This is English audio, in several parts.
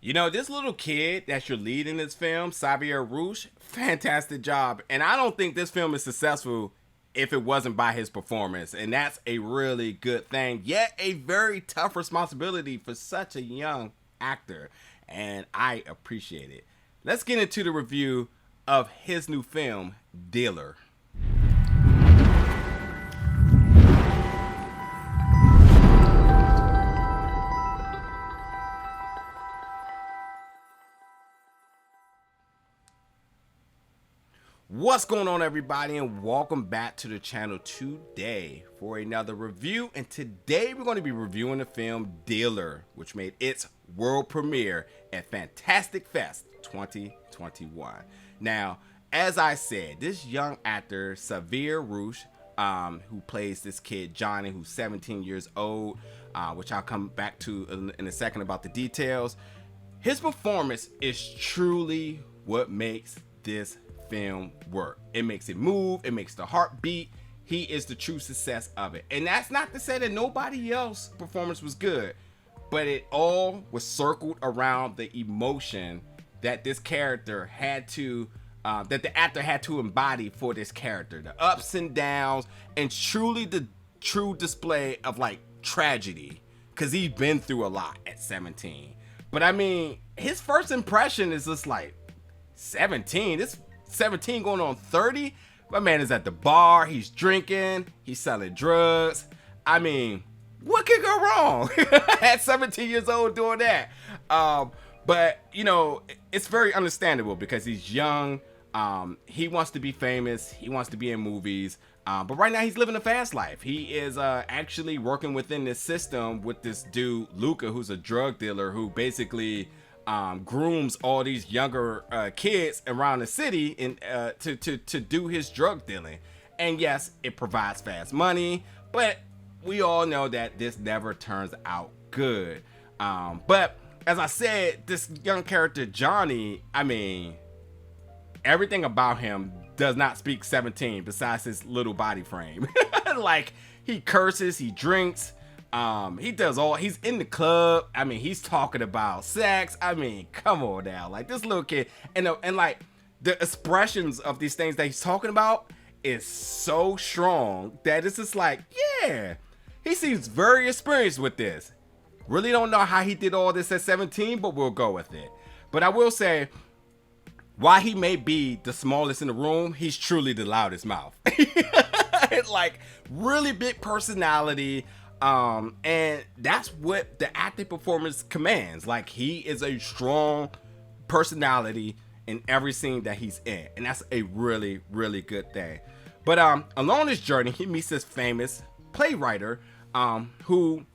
You know, this little kid that you're leading this film, Sverre Rous, fantastic job. And I don't think this film is successful if it wasn't by his performance. And that's a really good thing, yet a very tough responsibility for such a young actor. And I appreciate it. Let's get into the review of his new film, Dealer. What's going on, everybody, and welcome back to the channel today for another review. And today we're going to be reviewing the film Dealer, which made its world premiere at Fantastic Fest 2021. Now, as I said, this young actor Sverre Rous, who plays this kid Johnny, who's 17 years old, which I'll come back to in a second about the details. His performance is truly what makes this film work. It makes it move, it makes the heart beat. He is the true success of it. And that's not to say that nobody else's performance was good, but it all was circled around the emotion that this character had to that the actor had to embody for this character, the ups and downs, and truly the true display of like tragedy, because he's been through a lot at 17. But I mean, his first impression is just like 17. This 17 going on 30. My man is at the bar, he's drinking, he's selling drugs. I mean, what could go wrong at 17 years old doing that? But you know, it's very understandable because he's young. He wants to be famous, he wants to be in movies, but right now he's living a fast life. He is actually working within this system with this dude Luca, who's a drug dealer who basically grooms all these younger kids around the city and to do his drug dealing. And yes, it provides fast money, but we all know that this never turns out good. But as I said, this young character Johnny, I mean, everything about him does not speak 17 besides his little body frame. Like, he curses, he drinks, he does all, he's in the club. I mean, he's talking about sex. I mean, come on now, like this little kid, and like the expressions of these things that he's talking about is so strong that it's just like, yeah, he seems very experienced with this. Really don't know how he did all this at 17, but we'll go with it. But I will say, while he may be the smallest in the room, he's truly the loudest mouth. Like, really big personality. And that's what the acting performance commands. Like, he is a strong personality in every scene that he's in, and that's a really, really good thing. But along this journey, he meets this famous playwright who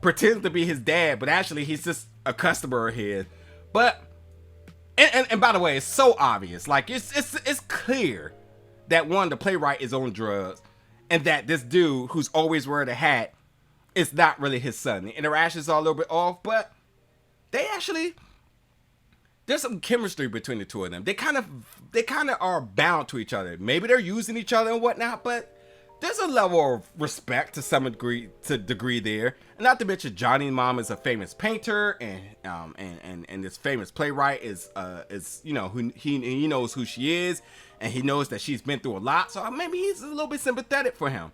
pretends to be his dad, but actually he's just a customer of his. But and by the way, it's so obvious. Like, it's clear that the playwright is on drugs, and that this dude who's always wearing a hat, it's not really his son. The interactions are a little bit off, but there's some chemistry between the two of them. They kind of are bound to each other. Maybe they're using each other and whatnot, but there's a level of respect to some degree there. And not to mention, Johnny's mom is a famous painter, and this famous playwright is you know, he knows who she is, and he knows that she's been through a lot. So maybe he's a little bit sympathetic for him.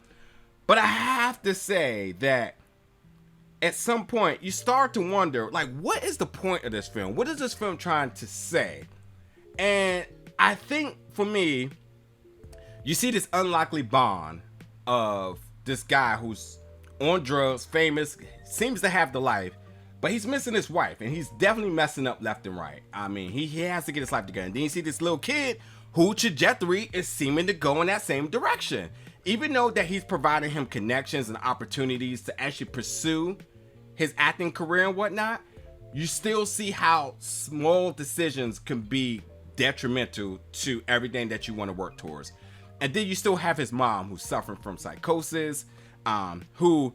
But I have to say that at some point you start to wonder, like, what is the point of this film? What is this film trying to say? And I think for me, you see this unlikely bond of this guy who's on drugs, famous, seems to have the life, but he's missing his wife, and he's definitely messing up left and right. I mean, he has to get his life together. And then you see this little kid whose trajectory is seeming to go in that same direction. Even though that he's providing him connections and opportunities to actually pursue his acting career and whatnot, you still see how small decisions can be detrimental to everything that you want to work towards. And then you still have his mom, who's suffering from psychosis, who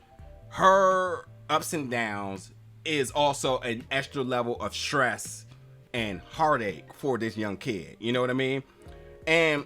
her ups and downs is also an extra level of stress and heartache for this young kid. You know what I mean? And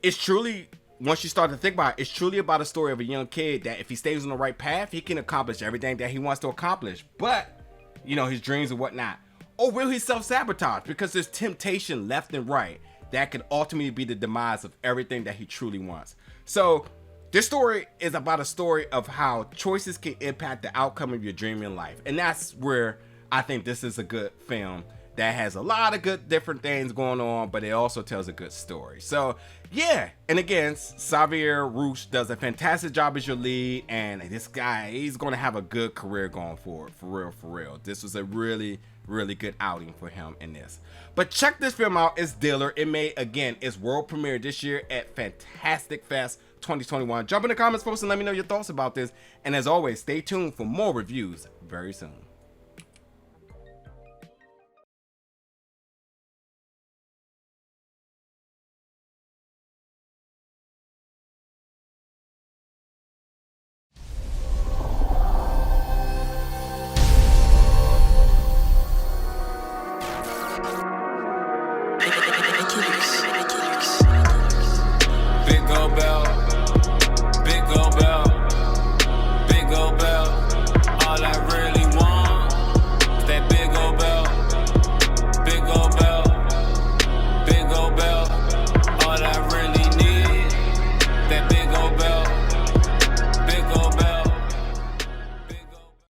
it's truly, once you start to think about it, it's truly about a story of a young kid that if he stays on the right path, he can accomplish everything that he wants to accomplish. But, you know, his dreams and whatnot Or will he self-sabotage because there's temptation left and right that could ultimately be the demise of everything that he truly wants? So this story is about a story of how choices can impact the outcome of your dream in life. And that's where I think this is a good film that has a lot of good different things going on, but it also tells a good story. So yeah, and again, Sverre Rous does a fantastic job as your lead, and this guy, he's going to have a good career going forward, for real. This was a really good outing for him in this. But check this film out. It's Dealer. It made, again, its world premiere this year at Fantastic Fest 2021. Jump in the comments, folks, and let me know your thoughts about this. And as always, stay tuned for more reviews very soon. Big gold bell.